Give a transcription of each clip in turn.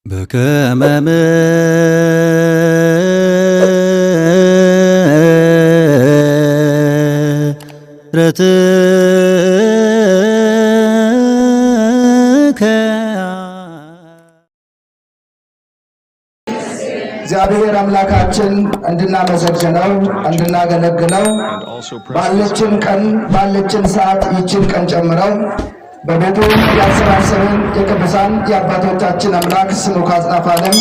በከመ ምሕረትከ እግዚአብሔር አምላካችን እንድናመሰግነው እንድናገለግለው ባለችን ቀን ባለችን ሰዓት ይችን ቀን ጨምረው በቤቱ ያሰባሰበን የቅዱሳን የአባቶቻችን አምላክ ስሙ ከአጽናፈ ዓለም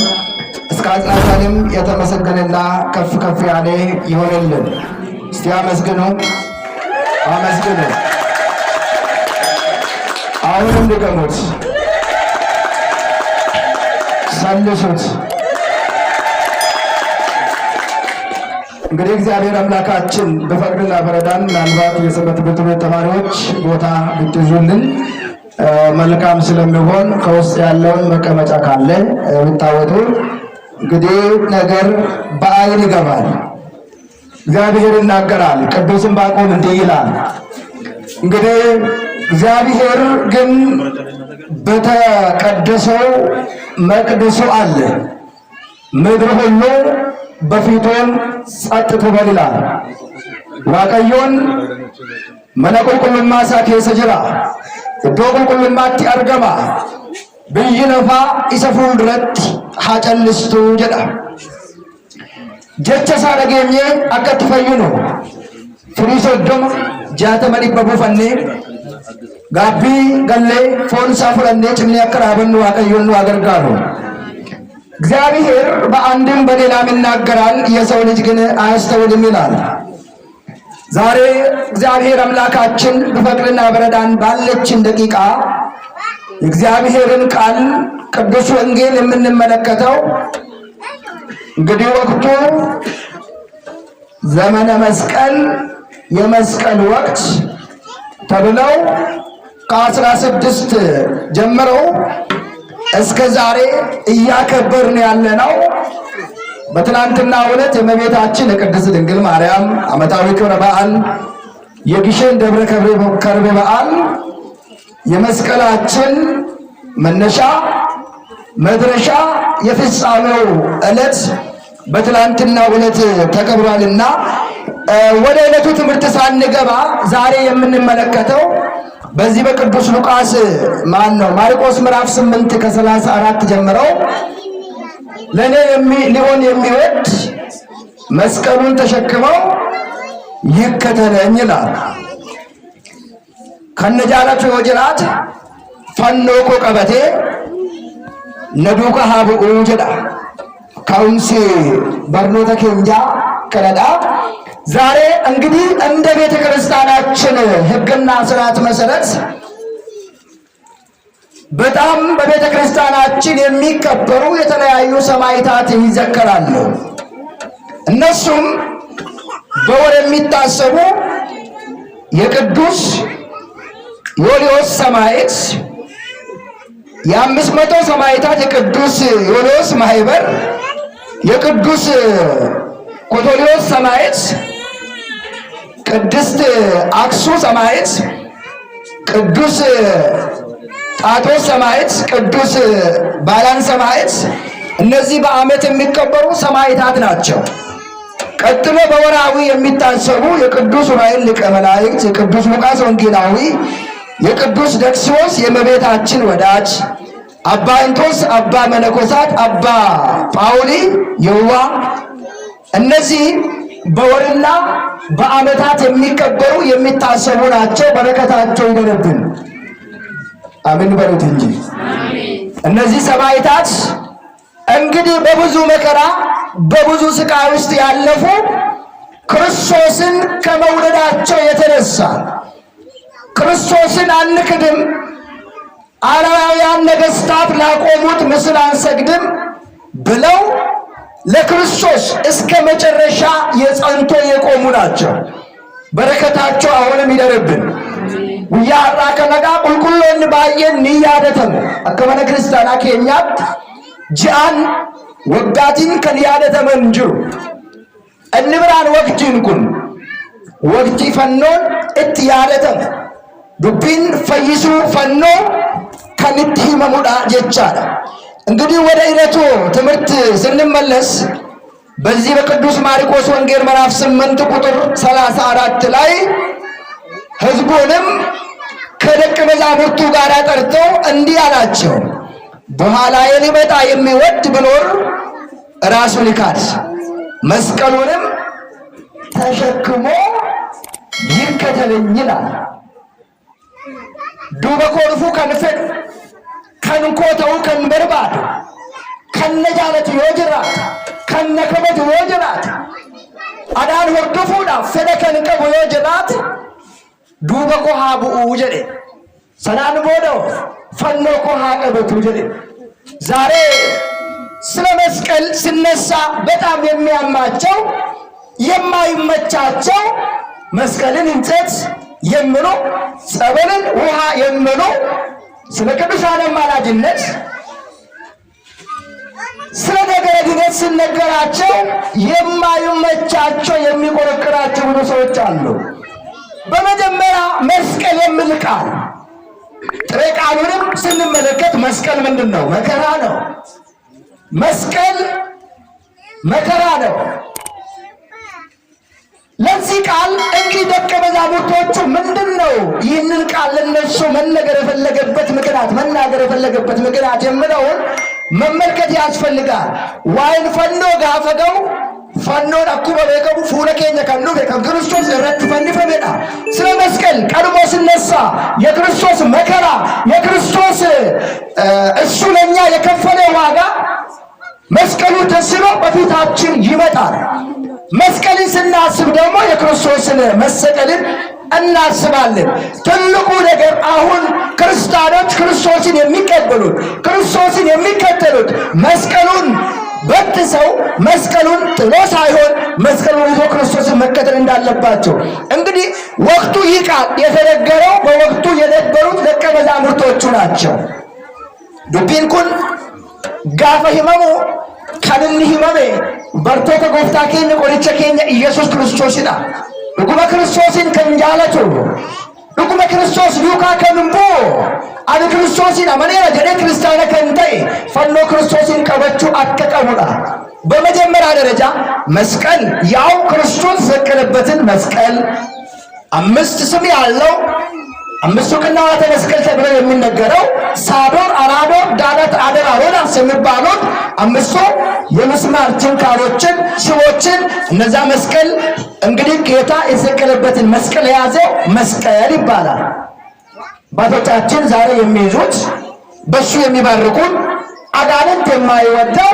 እስከ አጽናፈ ዓለም የተመሰገነና ከፍ ከፍ ያለ ይሆንልን። እስቲ አመስግኑ፣ አመስግኑ። አሁንም ድገሙት፣ ሰልሱት። እንግዲህ እግዚአብሔር አምላካችን በፈቅድና በረዳን ምናልባት የሰንበት ትምህርት ቤት ተማሪዎች ቦታ ብትይዙልን መልካም ስለሚሆን ከውስጥ ያለውን መቀመጫ ካለ ብታወጡ። እንግዲህ ነገር በአይን ይገባል። እግዚአብሔር ይናገራል። ቅዱስ ዕንባቆም እንዲህ ይላል፣ እንግዲህ እግዚአብሔር ግን በተቀደሰው መቅደሱ አለ፣ ምድር ሁሉ በፊቱን ጸጥ ትበል ይላል። ዋቀዮን መነቁልቁልማ ሳኬ ሰጅራ እዶ ቁልቁልማatti argama biyyi lafaa isa fuulduratti haa callistu jedha. Jecha isaa dhageenyee akka itti fayyinu firii 30-60 buufannee gaabbii gallee foon isaa fudhannee cimnee akka dhaabannu Waaqayyoon nu gargaaru. እግዚአብሔር በአንድም በሌላም ይናገራል፣ የሰው ልጅ ግን አያስተውልም ይላል። ዛሬ እግዚአብሔር አምላካችን በፈቅድና በረዳን ባለችን ደቂቃ የእግዚአብሔርን ቃል ቅዱስ ወንጌል የምንመለከተው እንግዲህ ወቅቱ ዘመነ መስቀል የመስቀል ወቅት ተብለው ከ16 ጀምረው እስከ ዛሬ እያከበርን ያለነው በትናንትና ዕለት የእመቤታችን የቅድስት ድንግል ማርያም ዓመታዊ ክብረ በዓል፣ የግሸን ደብረ ከርቤ በዓል የመስቀላችን መነሻ መድረሻ የፍጻሜው ዕለት በትናንትና ዕለት ተከብሯልና ወደ ዕለቱ ትምህርት ሳንገባ ዛሬ የምንመለከተው በዚህ በቅዱስ ሉቃስ ማርቆስ ምዕራፍ 8 ከ34 ጀምረው ለኔ ሊሆን የሚወድ መስቀሉን ተሸክመው ይከተለኝ ይላል። ከነጃላቱ ወጅራት ፈኖኮ ቀበቴ ነዱከ ሀብኡ ጀዳ ካውንሲ በርኖተ ኬንጃ ከረዳ ዛሬ እንግዲህ እንደ ቤተ ክርስቲያናችን ሕግና ስርዓት መሰረት በጣም በቤተ ክርስቲያናችን የሚከበሩ የተለያዩ ሰማዕታት ይዘከራሉ። እነሱም በወር የሚታሰቡ የቅዱስ ዮልዮስ ሰማዕት፣ የ500 ሰማዕታት የቅዱስ ዮልዮስ ማህበር፣ የቅዱስ ኮቶሊዮስ ሰማዕት፣ ቅድስት አክሱ ሰማዕት፣ ቅዱስ ጣቶስ ሰማዕት፣ ቅዱስ ባላን ሰማዕት። እነዚህ በዓመት የሚከበሩ ሰማዕታት ናቸው። ቀጥሎ በወራዊ የሚታሰቡ የቅዱስ ዑራኤል ሊቀ መላእክት፣ የቅዱስ ሉቃስ ወንጌላዊ፣ የቅዱስ ደክስዮስ የእመቤታችን ወዳጅ፣ አባ እንጦስ፣ አባ መነኮሳት፣ አባ ጳውሊ የዋ እነዚህ በወርና በዓመታት የሚከበሩ የሚታሰቡ ናቸው። በረከታቸው ይደርብን፣ አሜን በሉት እንጂ። እነዚህ ሰማዕታት እንግዲህ በብዙ መከራ በብዙ ስቃይ ውስጥ ያለፉ ክርስቶስን ከመውደዳቸው የተነሳ ክርስቶስን አንክድም፣ አላውያን ነገሥታት ላቆሙት ምስል አንሰግድም ብለው ለክርስቶስ እስከ መጨረሻ የጸንቶ የቆሙ ናቸው። በረከታቸው አሁንም ይደርብን። ጉያራ ከነጋ ቁልቁሎን ባየን ንያደተም አከመነ ክርስቲያና ኬኛት ጂአን ወጋቲን ከንያደተመን ጅሩ እንብራን ወቅቲን ኩን ወቅቲ ፈኖን እት ያደተም ዱቢን ፈይሱ ፈኖ ከንት ሂመሙዳ ጀቻለ እንግዲህ ወደ ዕለቱ ትምህርት ስንመለስ በዚህ በቅዱስ ማርቆስ ወንጌል ምዕራፍ 8 ቁጥር 34 ላይ ሕዝቡንም ከደቀ መዛሙርቱ ጋር ጠርተው እንዲህ አላቸው፣ በኋላዬ ሊመጣ የሚወድ ቢኖር ራሱን ይካድ መስቀሉንም ተሸክሞ ይከተለኝ ይላል። ዱበ ኮርፉ ከንፈን ከንኮተው ከንበርባድ ከነጃለት ዮጅራት ከነከበት ዮጅራት አዳን ወርዱፉዳ ፈደከንቀቡ ዮጅራት ዱበ ኮሃ ቡኡ ጀዴ ሰናን ቦደው ፈኖ ኮሃ ቀበቱ ጀዴ። ዛሬ ስለ መስቀል ሲነሳ በጣም የሚያማቸው የማይመቻቸው መስቀልን እንጨት የሚሉ ጸበልን ውሃ የሚሉ ስለ ቅዱሳን አማላጅነት ስለ ነገረ ድነት ሲነገራቸው የማይመቻቸው የሚቆረቅራቸው ብዙ ሰዎች አሉ። በመጀመሪያ መስቀል የሚል ቃል ጥሬ ቃሉንም ስንመለከት መስቀል ምንድን ነው? መከራ ነው። መስቀል መከራ ነው። ለዚህ ቃል እንግዲህ ደቀ መዛሙርቶቹ ምንድን ነው ይህንን ቃል ለነሱ መናገር የፈለገበት ምክንያት የምለውን መመልከት ያስፈልጋል። ዋይን ፈኖ ጋፈገው ፈኖን አኩበ በከቡ ፉለ ኬኛ ከኑ ከክርስቶስ ረት ፈንፈመዳ ስለ መስቀል ቀድሞ ሲነሳ የክርስቶስ መከራ የክርስቶስ እሱ ለኛ የከፈለ ዋጋ መስቀሉ ተስሎ በፊታችን ይመጣል። መስቀልን ስናስብ ደግሞ የክርስቶስን መሰቀልን እናስባለን። ትልቁ ነገር አሁን ክርስቲያኖች ክርስቶስን የሚቀበሉት ክርስቶስን የሚከተሉት መስቀሉን በጥሰው መስቀሉን ጥሎ ሳይሆን መስቀሉን ይዞ ክርስቶስን መከተል እንዳለባቸው እንግዲህ ወቅቱ ይህ ቃል የተነገረው በወቅቱ የነበሩት ደቀ መዛሙርቶቹ ናቸው። ዱቢን ኩን ጋፈ ሂመሙ ከንን ሂመሜ በርቶተ ጎፍታ ኬኛ ቆሪቸ ኬኛ ኢየሱስ ክርስቶስና ዱጉመ ክርስቶስን ከንጃለቱ ዱጉመ ክርስቶስ ዱካ ከንቦ አነ ክርስቶስን አመኔራ ጀደ ክርስቲያነ ከንተይ ፈኖ ክርስቶስን ቀበቹ አከቀሙዳ። በመጀመሪያ ደረጃ መስቀል ያው ክርስቶስ ሰቀለበትን መስቀል አምስት ስም ያለው አምስቱ ቅንዋተ መስቀል ተብሎ የሚነገረው ሳዶር፣ አራዶር፣ ዳለት፣ አደራ፣ ሮዳስ የሚባሉት አምስቱ የምስማር ችንካሮችን ሽቦችን እነዛ መስቀል እንግዲህ ጌታ የሰቀለበትን መስቀል የያዘው መስቀል ይባላል። አባቶቻችን ዛሬ የሚይዙት በሱ የሚባርኩን አጋንንት የማይወደው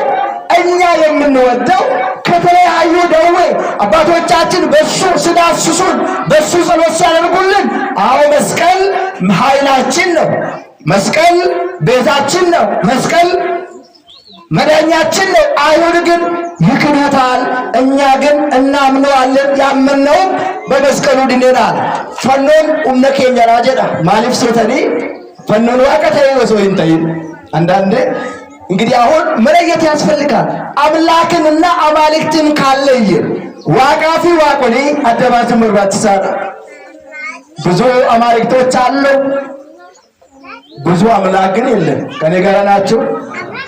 እኛ የምንወደው ከተለያዩ ደዌ አባቶቻችን በሱ ሲዳስሱን በሱ ጸሎት ሲያደርጉልን፣ አዎ መስቀል ኃይላችን ነው። መስቀል ቤዛችን ነው። መስቀል መዳኛችን ነው። አይሁድ ግን ይክዱታል፣ እኛ ግን እናምነዋለን። ያመነውም በመስቀሉ ድነናል። ፈኖን ኡምነ ኬኛ ራጀዳ ማሊፍ ሶተኒ ፈኖን ዋቀተይ ወሶይንተይ አንዳንዴ እንግዲህ አሁን መለየት ያስፈልጋል። አምላክንና አማልክትን ካለየ ዋቃፊ ዋቆኒ አደባቱ መርባት ይሳራ ብዙ አማልክቶች አሉ፣ ብዙ አምላክ ግን የለም። ከኔ ጋር ናችሁ?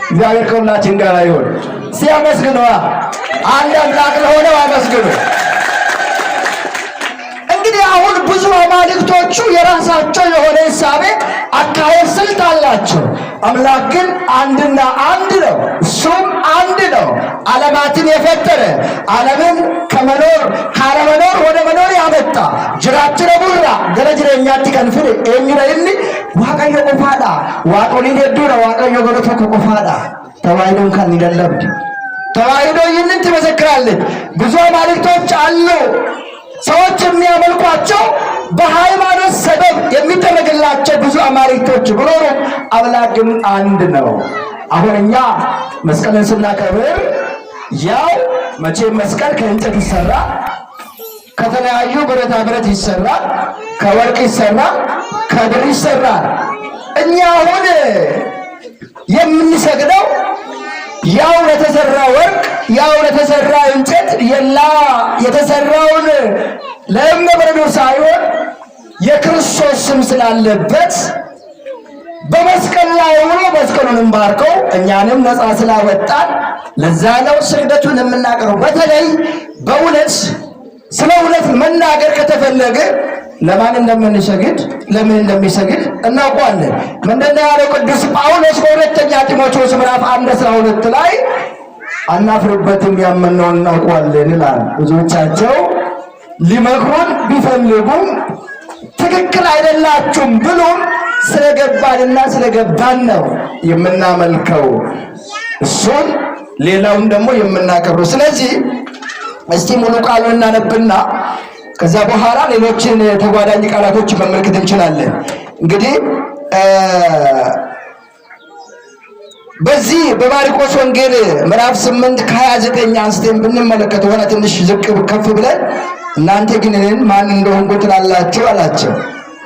እግዚአብሔር ከሁላችን ጋር ይሁን። ሲያመስግኑ አንድ አምላክ ለሆነው አመስግኑ። እንግዲህ አሁን ብዙ አማልክቶቹ የራሳቸው የሆነ ሂሳቤ አካሄድ ስልት አላቸው። አምላክ ግን አንድና አንድ ነው። እሱም አንድ ነው። ዓለማትን የፈጠረ ዓለምን ከመኖር ካለመኖር ወደ መኖር ያመጣ ጅራችነ ቡራ ገረጅረኛት ከንፍር የሚለይል ዋቀዮ ቆፋዳ ዋቆሊን የዱረ ዋቀዮ ገለቶ ቆፋዳ ተዋይዶን ካን ይደለብድ ተዋይዶ ይህንን ትመሰክራለች። ብዙ አማልክቶች አሉ። ሰዎች የሚያመልኳቸው በሃይማኖት ሰበብ የሚደረግላቸው ብዙ አማልክቶች ቢኖሩ አምላክ ግን አንድ ነው። አሁን እኛ መስቀልን ስናከብር ያው መቼም መስቀል ከእንጨት ይሰራል፣ ከተለያዩ ብረታ ብረት ይሰራል፣ ከወርቅ ይሰራል፣ ከብር ይሰራል። እኛ አሁን የምንሰግደው ያው ለተሰራ ወርቅ ያው ለተሰራ እንጨት የተሰራውን ለእመ በረዶ ሳይሆን የክርስቶስ ስም ስላለበት በመስቀል ላይ ሆኖ መስቀሉን ባርከው እኛንም ነፃ ስላወጣን ለዛ ነው ስግደቱን የምናቀርበው። በተለይ በእውነት ስለ እውነት መናገር ከተፈለገ ለማን እንደምንሰግድ ለምን እንደሚሰግድ እናውቀዋለን። ምንድነው ያለው ቅዱስ ጳውሎስ በሁለተኛ ጢሞቴዎስ ምዕራፍ 1:12 ላይ አናፍርበትም ያመነውን እናውቀዋለን ይላል። ብዙዎቻቸው ሊመክሩን ቢፈልጉም ትክክል አይደላችሁም ብሎ ስለገባንና ስለገባን ነው የምናመልከው እሱን ሌላውን ደግሞ የምናከብረው። ስለዚህ እስቲ ሙሉ ቃሉን እናነብና ከዛ በኋላ ሌሎችን ተጓዳኝ ቃላቶች መመልከት እንችላለን። እንግዲህ በዚህ በማርቆስ ወንጌል ምዕራፍ 8 ከ29 አንስተን ብንመለከት ሆነ ትንሽ ዝቅ ከፍ ብለን እናንተ ግን እኔን ማን እንደሆንኩ ትላላችሁ አላቸው።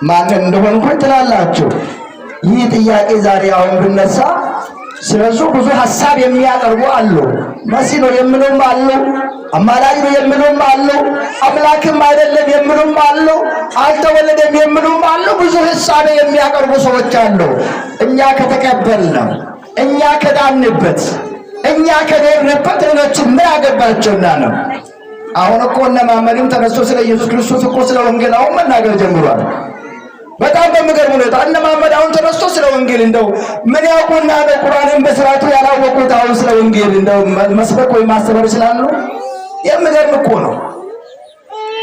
ማን እንደሆንኩ ትላላችሁ? ይህ ጥያቄ ዛሬ አሁን ብነሳ ስለዚህ ብዙ ሐሳብ የሚያቀርቡ አሉ። መሲህ ነው የሚሉም አሉ፣ አማላጅ ነው የሚሉም አሉ፣ አምላክም አይደለም የሚሉም አሉ፣ አልተወለደም የሚሉም አሉ። ብዙ ሐሳብ የሚያቀርቡ ሰዎች አሉ። እኛ ከተቀበልነው፣ እኛ ከዳንበት፣ እኛ ከኖርንበት ሌሎች ምን አገባቸውና ነው? አሁን እኮ እነ መሐመድም ተነስቶ ስለ ኢየሱስ ክርስቶስ እኮ ስለ ወንጌል አሁን መናገር ጀምሯል። በጣም በሚገርም ሁኔታ እነ መሐመድ አሁን ተነስቶ ስለ ወንጌል እንደው ምን ያውቁና ነው ቁርአንን በስርዓቱ ያላወቁት አሁን ስለ ወንጌል እንደው መስበክ ወይ ማስተማር ይችላሉ? የሚገርም እኮ ነው።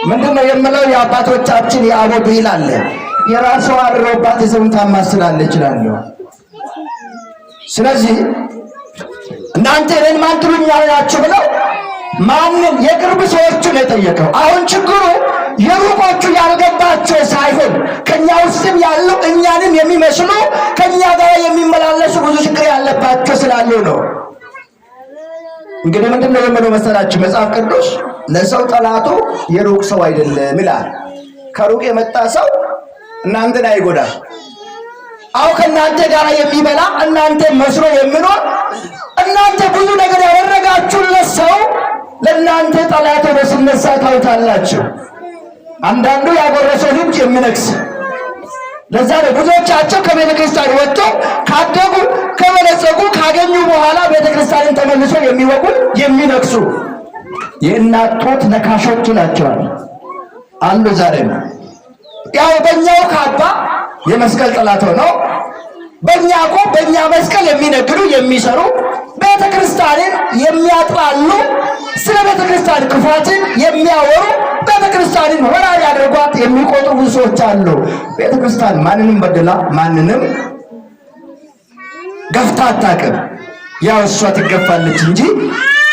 ምንድነው የምለው? የአባቶቻችን የአቦ ብሂል አለ። የራሷ አድሮባት የሰውን ታማስላለች ይችላል። ስለዚህ እናንተ እኔን ማን ትሉኛላችሁ ብለው ማንን የቅርብ ሰዎችን የጠየቀው። አሁን ችግሩ የሩቆቹ ያልገባቸው ሳይሆን ከኛ ውስጥም ያሉ እኛንም የሚመስሉ ከኛ ጋር የሚመላለሱ ብዙ ችግር ያለባቸው ስላሉ ነው። እንግዲህ ምንድነው የምለው መሰላችሁ? መጽሐፍ ቅዱስ ለሰው ጠላቱ የሩቅ ሰው አይደለም ይላል። ከሩቅ የመጣ ሰው እናንተን አይጎዳም። አው ከእናንተ ጋር የሚበላ እናንተ መስሎ የሚኖር እናንተ ብዙ ነገር ያደረጋችሁለት ሰው ለእናንተ ጠላት ሆኖ ሲነሳ ታውታላችሁ። አንዳንዱ ያጎረሰው ልጅ የሚነክስ። ለዛ ነው ብዙዎቻቸው ከቤተ ክርስቲያን ወጥተው ካደጉ ከበለጸጉ ካገኙ በኋላ ቤተ ክርስቲያንን ተመልሶ የሚወቁ የሚነክሱ የእናት ጡት ነካሾች ናቸው አሉ። ዛሬም ያው በእኛው ካባ የመስቀል ጠላት ሆነው በእኛ እኮ በእኛ መስቀል የሚነግዱ የሚሰሩ ቤተ ክርስቲያንን የሚያጥላሉ ስለ ቤተ ክርስቲያን ክፋትን የሚያወሩ ቤተ ክርስቲያንን ወራሪ አድርጓት የሚቆጥሩ ብዙ ሰዎች አሉ። ቤተ ክርስቲያን ማንንም በደላ ማንንም ገፍታ አታውቅም። ያው እሷ ትገፋለች እንጂ።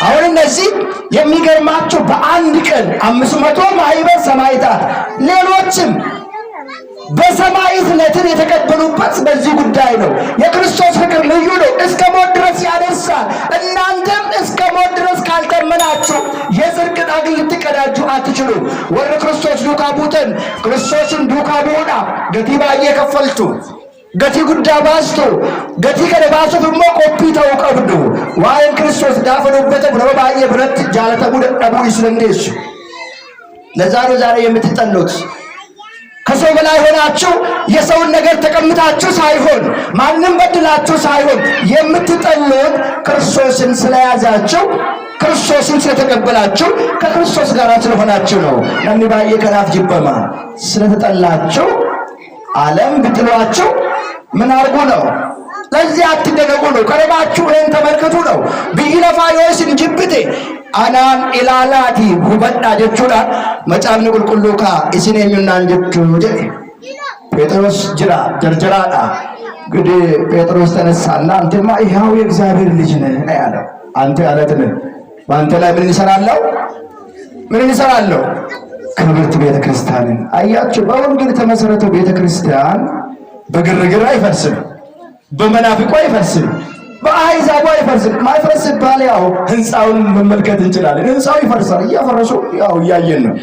አሁን እነዚህ የሚገርማቸው በአንድ ቀን 500 ማህበር ሰማዕታት ሌሎችም በሰማዕትነትን የተቀበሉበት በዚህ ጉዳይ ነው። የክርስቶስ ፍቅር ልዩ ነው፣ እስከ ሞት ድረስ ያደርሳል። እናንተም እስከ ሞት ድረስ ካልተመናችሁ የጽድቅን አክሊል ልትቀዳጁ አትችሉም። ወረ ክርስቶስ ዱካ ቡተን ክርስቶስን ዱካ ቡና ገቲ ባየ ከፈልቱ ገቲ ጉዳ ባስቱ ገቲ ከደባሱ ብሞ ቆፒ ተውቀብዱ ዋይን ክርስቶስ ዳፈኑበት ብሎ ባየ ብረት ጃለተቡ ደቡ ይስለንዴስ። ለዛ ነው ዛሬ የምትጠሉት። ከሰው በላይ ሆናችሁ የሰውን ነገር ተቀምጣችሁ ሳይሆን ማንም በድላችሁ ሳይሆን የምትጠሉት ክርስቶስን ስለያዛችሁ ክርስቶስን ስለተቀበላችሁ ከክርስቶስ ጋር ስለሆናችሁ ነው። ነኒ ባየ ከናፍ ጅበማ ስለተጠላችሁ ዓለም ብጥሏችሁ ምን አርጉ ነው? ለዚህ አትደነቁ ነው። ቀረባችሁ እኔን ተመልከቱ ነው። ቢኢለፋዮስን ጅብቴ አናን ኢላላቲ ሁበዳ ጀቹዳን መጫፍኒ ቁልቁሉካ ኢሲን eenyunnaan jechuu jedhe ጴጥሮስ ጅራ ጀርጀራዳ። እንግዲህ ጴጥሮስ ተነሳና አንተማ ይኸው የእግዚአብሔር ልጅ ነህ ያለው። አንተ አለት ነህ፣ በአንተ ላይ ምን ይሰራለው? ምን ይሰራለው? ክብርት ቤተ ክርስቲያንን አያችሁ። በወንጌል የተመሰረተው ቤተ ክርስቲያን በግርግር አይፈርስም፣ በመናፍቁ አይፈርስም፣ በአይዛቡ አይፈርስም። ማይፈርስ ባለ ያው ህንጻውን መመልከት እንችላለን። ህንጻው ይፈርሳል፣ እያፈረሱ ያው እያየን ነው።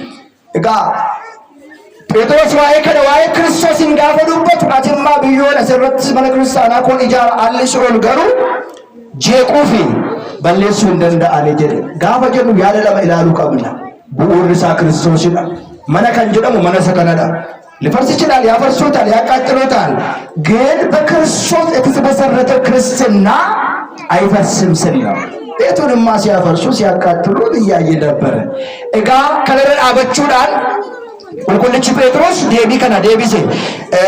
እጋ ጴጥሮስ ዋይ ከደዋይ ክርስቶስን ጋፈዱበት አትማ ቢዮን አሰረት መለክርስቲያና ኮን ኢጃራ አልሽሮል ገሩ ጄቁፊ በለሱ እንደንደ አለጀ ጋፈ ጀኑ ያለለማ ኢላሉ ቀብና ቡኡርሳ ክርስቶስን መነከን ጀደሙ መነሰከነዳ ሊፈርስ ይችላል፣ ያፈርሱታል፣ ያቃጥሉታል። ግን በክርስቶስ የተመሰረተ ክርስትና አይፈርስም ስል ነው። ቤቱንማ ሲያፈርሱ ሲያቃጥሉ እያየ ነበረ። እጋ ከለረን አበቹዳን ወልቆልች ጴጥሮስ ዴቢ ከና ዴቢሴ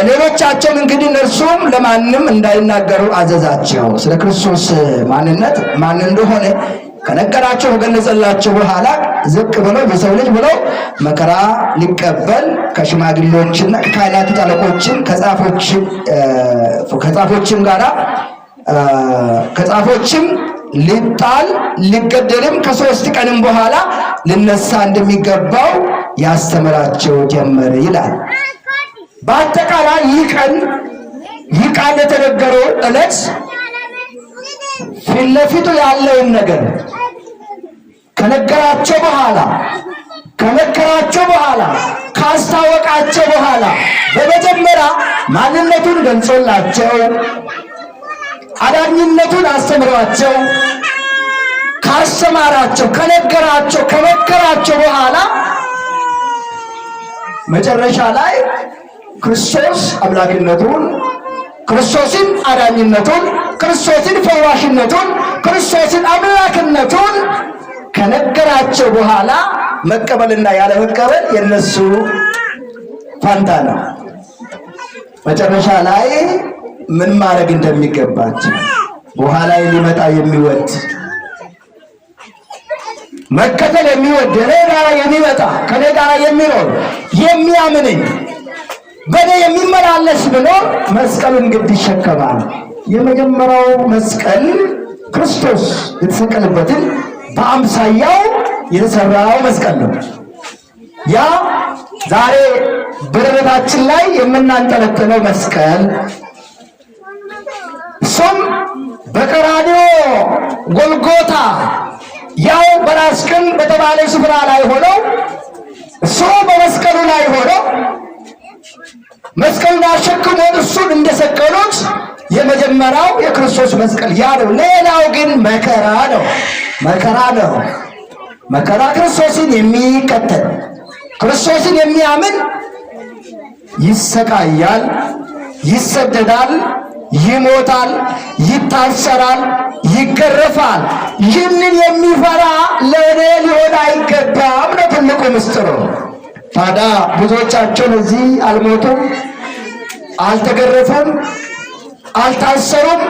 ሌሎቻቸውም እንግዲህ እነርሱም ለማንም እንዳይናገሩ አዘዛቸው። ስለ ክርስቶስ ማንነት ማን እንደሆነ ከነገራቸው ከገለጸላቸው በኋላ ዝቅ ብለው የሰው ልጅ ብለው መከራ ሊቀበል ከሽማግሌዎችና ከካህናት አለቆችም ከጻፎችም ሊጣል ሊገደልም ከ3 ቀንም በኋላ ልነሳ እንደሚገባው ያስተምራቸው ጀመረ ይላል። በአጠቃላይ ይህ ቃል የተነገረው ዕለት ፊት ለፊቱ ያለውን ነገር ከነገራቸው በኋላ ከመከራቸው በኋላ ካስታወቃቸው በኋላ በመጀመሪያ ማንነቱን ገልጾላቸው አዳኝነቱን አስተምሯቸው ካስተማራቸው ከነገራቸው ከመከራቸው በኋላ መጨረሻ ላይ ክርስቶስ አምላክነቱን ክርስቶስን አዳኝነቱን ክርስቶስን ፈዋሽነቱን ክርስቶስን አምላክነቱን ከነገራቸው በኋላ መቀበልና ያለ መቀበል የነሱ ፋንታ ነው። መጨረሻ ላይ ምን ማድረግ እንደሚገባቸው በኋላ ሊመጣ የሚወድ መከተል የሚወድ እኔ ጋር የሚመጣ ከኔ ጋር የሚኖር የሚያምነኝ በኔ የሚመላለስ ብኖር መስቀሉን ግድ ይሸከማል። የመጀመሪያው መስቀል ክርስቶስ የተሰቀለበትን በአምሳያው የተሰራው መስቀል ነው። ያ ዛሬ በደረታችን ላይ የምናንጠለጥለው መስቀል እሱም በቀራንዮ ጎልጎታ ያው በራስ ቅል በተባለ ስፍራ ላይ ሆነው እሱ በመስቀሉ ላይ ሆነው መስቀሉን አሸክሞት እሱን እንደሰቀሉት የመጀመሪያው የክርስቶስ መስቀል ያ ነው። ሌላው ግን መከራ ነው። መከራ ክርስቶስን የሚከተል ክርስቶስን የሚያምን ይሰቃያል፣ ይሰደዳል፣ ይሞታል፣ ይታሰራል፣ ይገረፋል። ይህንን የሚፈራ ለእኔ ሊሆን አይገባም ነው ትልቁ ምስጢሩ። ታዲያ ብዙዎቻቸው እዚህ አልሞቱም፣ አልተገረፉም፣ አልታሰሩም፣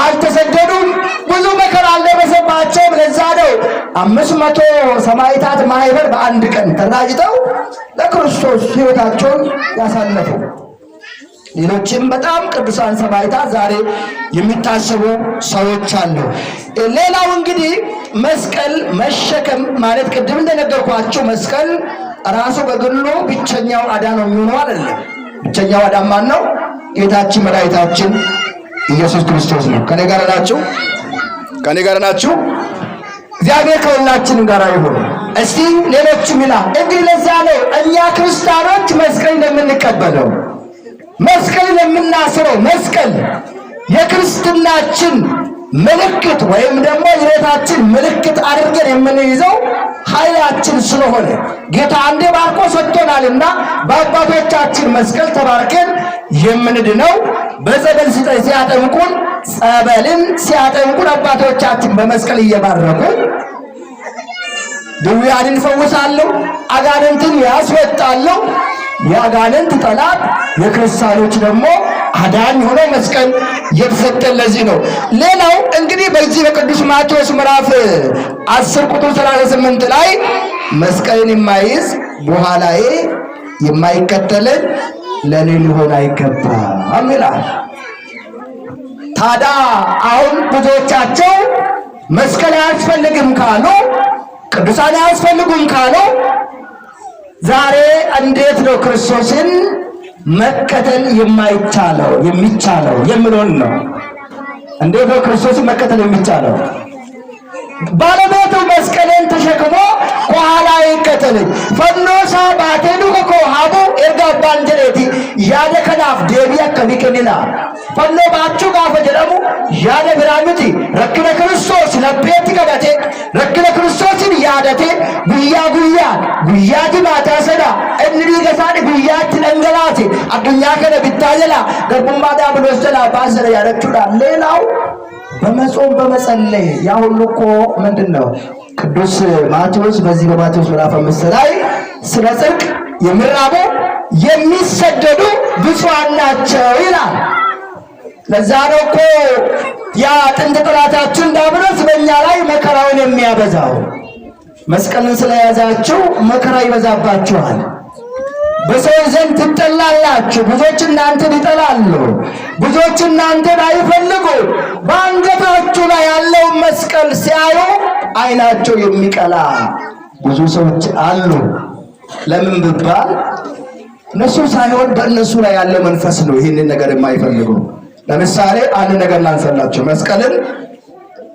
አልተሰደዱም፣ ብዙ መከራ አልደረሰባቸውም። ለዛ ነው 500 ሰማዕታት ማህበር በአንድ ቀን ተደራጅተው ለክርስቶስ ሕይወታቸውን ያሳለፉ። ሌሎችም በጣም ቅዱሳን ሰማዕታት ዛሬ የሚታሰቡ ሰዎች አሉ። ሌላው እንግዲህ መስቀል መሸከም ማለት ቅድም እንደነገርኳቸው መስቀል ራሱ በግሉ ብቸኛው አዳን ነው የሚሆነው አይደለም። ብቸኛው አዳን ማን ነው? ጌታችን መድኃኒታችን ኢየሱስ ክርስቶስ ነው። ከኔ ጋር ናችሁ? ከኔ ጋር ናችሁ? እግዚአብሔር ከሁላችን ጋር ይሁን። እስቲ ሌሎችም ይላል እንግዲህ ለዚያ ነው እኛ ክርስቲያኖች መስቀል እንደምንቀበለው መስቀል የምናስረው መስቀል የክርስትናችን ምልክት ወይም ደግሞ የሕይወታችን ምልክት አድርገን የምንይዘው ኃይላችን ስለሆነ ጌታ አንዴ ባርኮ ሰጥቶናልና በአባቶቻችን መስቀል ተባርከን የምንድነው በጸበል ሲያጠምቁን ጸበልን ሲያጠምቁን አባቶቻችን በመስቀል እየባረኩ ድውያንን ይፈውሳሉ፣ አጋንንትን ያስወጣሉ። የአጋንንት ጠላት የክርስቲያኖች ደግሞ አዳኝ ሆኖ መስቀል የተሰጠን ለዚህ ነው። ሌላው እንግዲህ በዚህ በቅዱስ ማቴዎስ ምዕራፍ 10 ቁጥር 38 ላይ መስቀልን የማይዝ በኋላዬ የማይከተልን ለኔ ሊሆን አይገባም ይላል። ታዲያ አሁን ብዙዎቻቸው መስቀል አያስፈልግም ካሉ ቅዱሳን አያስፈልጉም ካሉ ዛሬ እንዴት ነው ክርስቶስን መከተል የሚቻለው የሚለውን ነው። እንዴት ነው ክርስቶስን መከተል የሚቻለው? ባለቤቱ መስቀልን ተሸክሞ ከኋላ ይከተለኝ ፈኖሳ ባቴዱ ኮ ሀቡ ኤርጋ ባንጀሬቲ ያደ ከናፍ ዴቢያ ከሚከኒና ፈኖ ባቹ ጋፈ ጀደሙ ያደ ብራኑቲ ረክነ ክርስቶስ ለቤት ቀበቴ ረክነ ክርስቶስን yaadate guyyaatti maataa sana inni dhiiga isaanii guyyaatti dhangalaase addunyaa kana bittaa jala garbummaa diiyaabiloos jalaa baasee yaadachuudhaan ሌላው በመጾም በመጸለይ ያ ሁሉ እኮ ምንድነው? ቅዱስ ማቴዎስ በዚህ በማቴዎስ ምዕራፍ 5 ላይ ስለ ጽድቅ የሚራቡ የሚሰደዱ ብፁዓን ናቸው ይላል። ለዛ ነው እኮ ያ ጥንት ጠላታችን ዲያብሎስ በእኛ ላይ መከራውን የሚያበዛው። መስቀልን ስለያዛችሁ መከራ ይበዛባችኋል። በሰው ዘንድ ትጠላላችሁ፣ ብዙዎች እናንተን ይጠላሉ፣ ብዙዎች እናንተን አይፈልጉ። በአንገታችሁ ላይ ያለውን መስቀል ሲያዩ አይናቸው የሚቀላ ብዙ ሰዎች አሉ። ለምን ቢባል እነሱ ሳይሆን በእነሱ ላይ ያለ መንፈስ ነው ይህንን ነገር የማይፈልጉ። ለምሳሌ አንድ ነገር ላንሳላችሁ። መስቀልን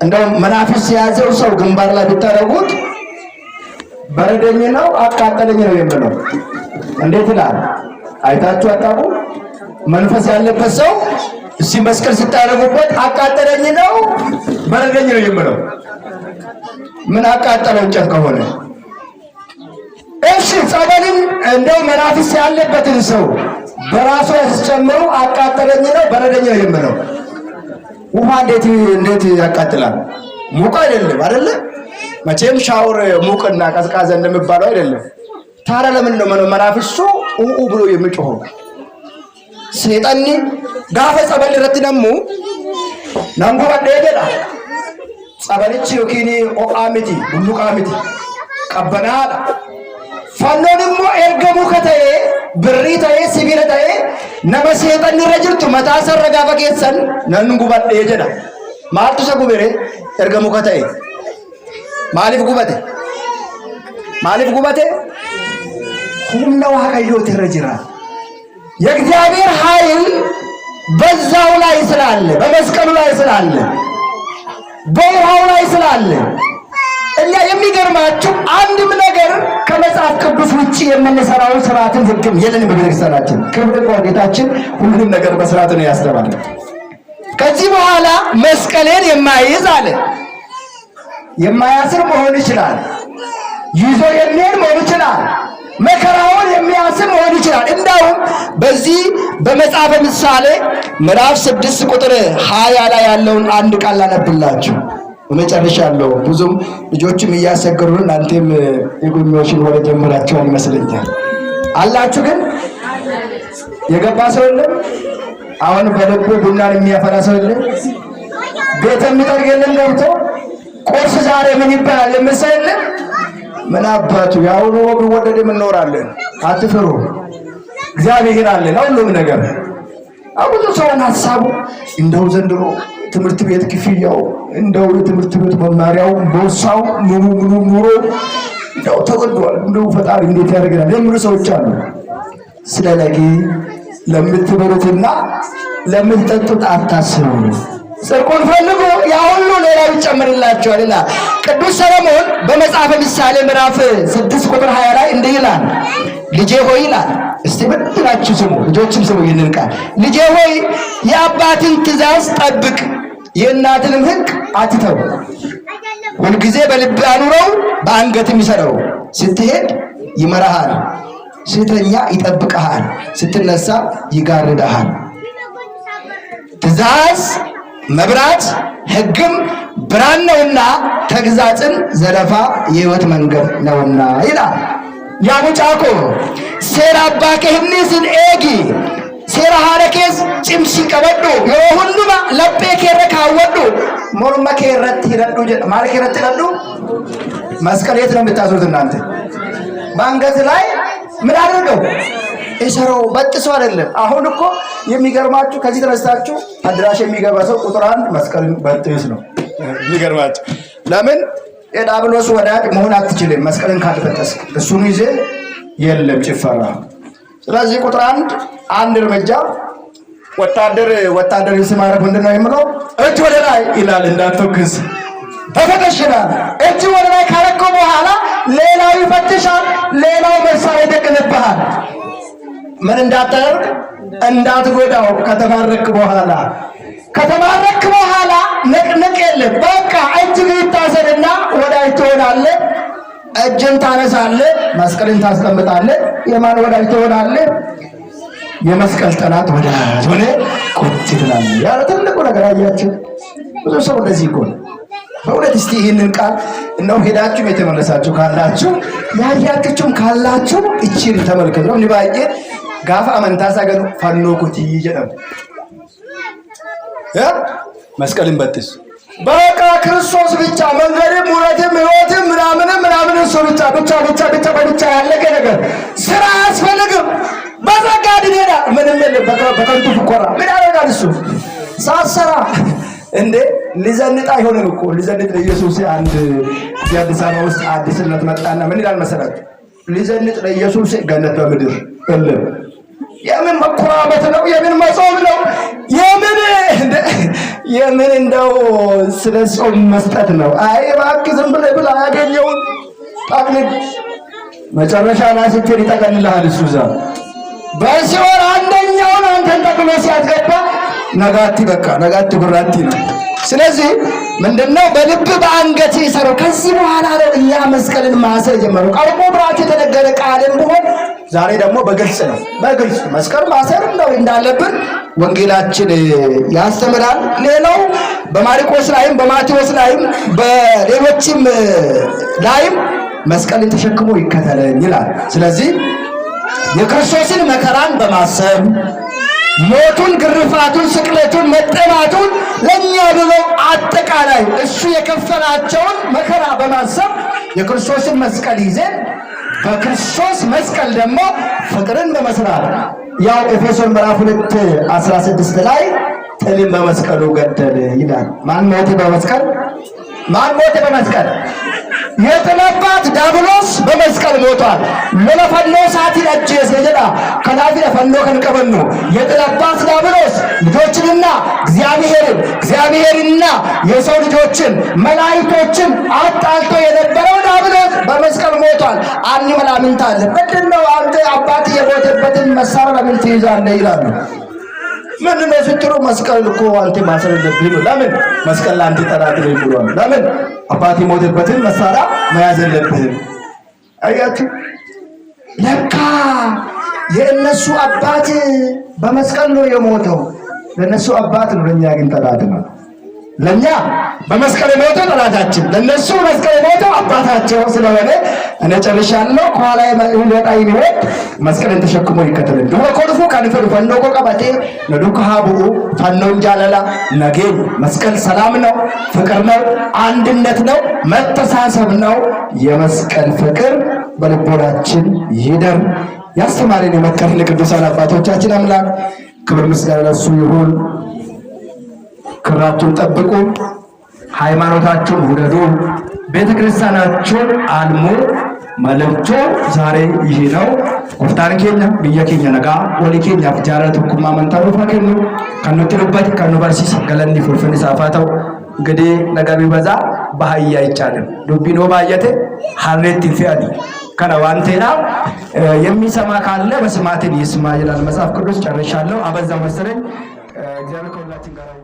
እንደው መናፍስ የያዘው ሰው ግንባር ላይ ብታረጉት በረደኝ ነው አቃጠለኝ ነው የሚለው። እንዴት ይላል? አይታችሁ አጣቁ? መንፈስ ያለበት ሰው እሺ መስቀል ሲታረጉበት አቃጠለኝ ነው በረደኝ ነው የሚለው። ምን አቃጠለው እንጨት ከሆነ? እሺ ጸበልን እንደው መናፍስ ያለበትን ሰው በራሱ ያስጨምሩ አቃጠለኝ ነው በረደኝ ነው የሚለው። ውሃ እንዴት ያቃጥላል? ሙቅ አይደለም አይደለ? መቼም ሻወር ሙቅና ቀዝቃዛ እንደሚባለው አይደለም። ታዲያ ለምን ነው መናፍሱ ብሎ የሚጮኸው? ሰይጣን ጋፈ ጸበል ረትነሙ ናንጎ ወደደላ ጸበልች ዮኪኒ ኦቃሚቲ ቡሉቃሚቲ ቀበናዳ ፈኖንሞ ኤርገሙ ከተዬ ብሪ ተዬ ሲቢለ ተዬ ነመ ሰይጣን ረጅርቱ መታሰር ረጋፈ ኬሰን ነንጉ ወደደላ ማልቱ ሰጉበሬ ኤርገሙ ከተዬ ማሊፍ ጉበቴ ሁሉ ዋቀዮት ረጅራ የእግዚአብሔር ኃይል በዛው ላይ ስላለ በመስቀሉ ላይ ስላለ በውሃው ላይ ስላለ እኛ የሚገርማችሁ አንድም ነገር ከመጽሐፍ ቅዱስ ውጪ የምንሰራው ስርዓትን ህግም የለንም በቤተክርስቲያናችን። ክብር ለጌታችን ሁሉንም ነገር በስርዓት ነው ያስተማረን። ከዚህ በኋላ መስቀሌን የማይይዝ አለ የማያስር መሆን ይችላል፣ ይዞ የሚሄድ መሆን ይችላል፣ መከራውን የሚያስር መሆን ይችላል። እንዳውም በዚህ በመጽሐፈ ምሳሌ ምዕራፍ 6 ቁጥር 20 ላይ ያለውን አንድ ቃል አነብላችሁ በመጨረሻ ያለው ብዙም ልጆችም እያሰገሩን እናንተም የጎኞችን ወደ ጀምራችሁ ይመስለኛል አላችሁ። ግን የገባ ሰው የለም? አሁን በልቡ ቡናን የሚያፈራ ሰው የለም? ቤት የሚጠርግ የለም? ገብቶ ቁርስ ዛሬ ምን ይባላል የምሰል? ምን አባቱ ያው ነው ቢወደድ እንኖራለን። አትፍሩ፣ እግዚአብሔር አለ ለሁሉም ነገር። አሁን ሰውን ሐሳቡ እንደው ዘንድሮ ትምህርት ቤት ክፍያው እንደው ትምህርት ቤት መማሪያው ቦርሳው ኑሩ እንደው ተወዷል። እንደው ፈጣሪ እንዴት ያደርገናል የሚሉ ሰዎች አሉ። ስለነገ ለምትበሉትና ለምትጠጡት አታስቡ፣ ጽድቁን ፈልጉ፣ ያ ሁሉ ሌላው ይጨመርላችኋል ይላል ቅዱስ ሰሎሞን በመጽሐፈ ምሳሌ ምዕራፍ 6 ቁጥር 20 ላይ እንዲህ ይላል። ልጄ ሆይ ይላል። እስቲ በትላችሁ ስሙ፣ ልጆችም ስሙ ይህንን ቃል። ልጄ ሆይ የአባትን ትእዛዝ ጠብቅ፣ የእናትንም ሕግ አትተው። ሁልጊዜ በልብ አኑረው፣ በአንገትም ይሰረው። ስትሄድ ይመራሃል፣ ስትተኛ ይጠብቅሃል፣ ስትነሳ ይጋርድሃል። ትእዛዝ መብራት ሕግም ብርሃን ነውና ተግዛጽን ዘለፋ የሕይወት መንገድ ነውና ይላል ያሙጫኮ ሴራ ባከህኒስን ኤጊ ሴራ ሐረኬስ ጭምሲ ቀበዱ የሁሉማ ለጴ ከረ ካወዱ ሞርማ ከረት ይረዱ ማለት ከረት ይረዱ። መስቀል የት ነው የምታስሩት እናንተ? ባንገት ላይ ምን አድርገው እሰረው በጥሰው አይደለም። አሁን እኮ የሚገርማችሁ ከዚህ ተነስታችሁ አድራሽ የሚገባ ሰው ቁጥር 1 መስቀልን በጥስ ነው የሚገርማችሁ። ለምን የዲያብሎስ ወዳጅ መሆን አትችልም መስቀልን ካልበጠስክ። እሱን ይዘ የለም ጭፈራ። ስለዚህ ቁጥር 1 እርምጃ ወታደር ሲማረክ ምንድነው የሚለው? እጅ ወደ ላይ ይላል። እንዳትተኩስ ተፈተሽናል። እጅ ወደ ላይ ካረከው በኋላ ሌላው ይፈትሻል፣ ሌላው መሳሪያ ይደቅንብሃል። ምን እንዳታደርግ እንዳትጎዳው። ከተማረክ በኋላ ነቅነቅ የለም። በቃ እጅ ይታሰርና ወዳጅ ትሆናለህ። እጅን ታነሳለህ፣ መስቀልን ታስቀምጣለህ። የማን ወዳጅ ትሆናለህ? የመስቀል ጠላት ወዳጅ ሆነ ቁጭ ትላለህ። ያ ትልቁ ነገር አያችሁ። ብዙ ሰው እንደዚህ እኮ ነው በእውነት። እስቲ ይህንን ቃል እንደው ሄዳችሁም የተመለሳችሁ ካላችሁ ያያችሁም ካላችሁ እቺን ተመልከቱ ነው ንባዬ ጋፋ አመንታሳ ገኑ ፈኖ ኩቲ ይጀደም መስቀልን በጥስ በቃ ክርስቶስ ብቻ መንገድም እውነትም ሕይወትም ምናምን እሱ ብቻ ያለቀ ነገር ስራ አያስፈልግም። በጸጋ ድኔዳ ምንም የለም። በከንቱ ፍቆራ ምን ያደርጋል እሱ ሳሰራ እንዴ ሊዘንጥ አይሆንም እኮ ሊዘንጥ ለኢየሱስ አንድ የአዲስ አበባ ውስጥ አዲስነት መጣና ምን ይላል መሰላችሁ? ሊዘንጥ ለኢየሱስ ገነት በምድር የለም። የምን መኩራበት ነው? የምን መጾም ነው? የምን እንደው ስለ ጾም መስጠት ነው? አይ እባክህ ዝም ብለህ ብላ ያገኘውን ጠቅልል መጨረሻ ላይ ስትሄድ ይጠቀልልሃል እሱ እዛ በሲኦል አንደኛውን አንተን ጠቅሎ ሲያስገባ ነጋቲ ጉራቲ ነው። ስለዚህ ምንድነው በልብ በአንገት ይሰረው። ከዚህ በኋላ ነው እኛ መስቀልን ማሰር ጀመረው። ቀርቦ ብራክ የተነገረ ቃልም ቢሆን ዛሬ ደግሞ በግልጽ ነው። በግልጽ መስቀል ማሰር ነው እንዳለብን ወንጌላችን ያስተምራል። ሌላው በማርቆስ ላይም በማቴዎስ ላይም በሌሎችም ላይም መስቀልን ተሸክሞ ይከተለኝ ይላል። ስለዚህ የክርስቶስን መከራን በማሰብ ሞቱን፣ ግርፋቱን፣ ስቅለቱን፣ መጠማቱን ለኛ ብሎ አጠቃላይ እሱ የከፈላቸውን መከራ በማሰብ የክርስቶስን መስቀል ይዘን በክርስቶስ መስቀል ደግሞ ፍቅርን በመስራት ያው ኤፌሶን ምዕራፍ 2:16 ላይ ጥልን በመስቀሉ ገደለ ይላል። ማን ሞተ በመስቀል? የጥለባት ዳብሎስ በመስቀል ሞቷል። ለፈኖ ሳቲ አጀስ የጀዳ ከላፊ ለፈኖ ከንቀበኑ የጥለባት ዳብሎስ ልጆችንና እግዚአብሔርና የሰው ልጆችን መላእክቶችን አጣልቶ የነበረው ዳብሎስ በመስቀል ሞቷል። አኒ መላምንታ አለ በደነው አንተ አባት የሞተበትን መሳሪያ ለምን ትይዛለህ ይላሉ። ምን ነው ስትሩ መስቀል እኮ አንተ ማሰር የለብህም። ለምን መስቀል ላንተ ጠላት ነው ይብሏል። ለምን አባቴ ሞተበትን መሳሪያ መያዝ የለብህም። አያችሁ ለካ የእነሱ አባት በመስቀል ነው የሞተው። ለነሱ አባት ነው፣ ለኛ ግን ጠላት ነው። ለኛ በመስቀል የሞተው ጠላታችን፣ ለነሱ መስቀል የሞተው አባታቸው ስለሆነ እኔ ጨርሻለሁ። ከኋላ ይመጣ ይወድ መስቀልን ተሸክሞ ይከተል እንደው ኮልፉ ካንፈሩ ፈንዶ ቆቀባቴ ነዱካ ሀቡ ፈኖን ጃለላ ነገኝ መስቀል ሰላም ነው፣ ፍቅር ነው፣ አንድነት ነው፣ መተሳሰብ ነው። የመስቀል ፍቅር በልቦናችን ይደር። ያስተማረን የመከረን ቅዱሳን አባቶቻችን አምላክ ክብር ምስጋና ለእሱ ይሁን። ክብራችሁን ጠብቁ፣ ሃይማኖታችሁን ውደዱ፣ ቤተክርስቲያናችሁን አልሙ። መልእክቱ ዛሬ ይሄ ነው። ጎፍታን ኬኛ ብየ ኬኛ ነጋ ወሊ ኬኛ ፍጃለቱ ኩማ መንታሩ ፈከኑ ከነጥሩበት ከነባርሲስ ገለኒ ፍርፍን ሳፋታው እንግዲህ ነገር ቢበዛ በሃያ አይቻልም። ዱቢኖ ባየተ ሐሬት ይፈያዲ ከነዋንቴና የሚሰማ ካለ መስማትን ይስማ ይላል መጽሐፍ ቅዱስ። ጨርሻለሁ። አበዛ መሰለኝ። እግዚአብሔር ከሁላችን ጋር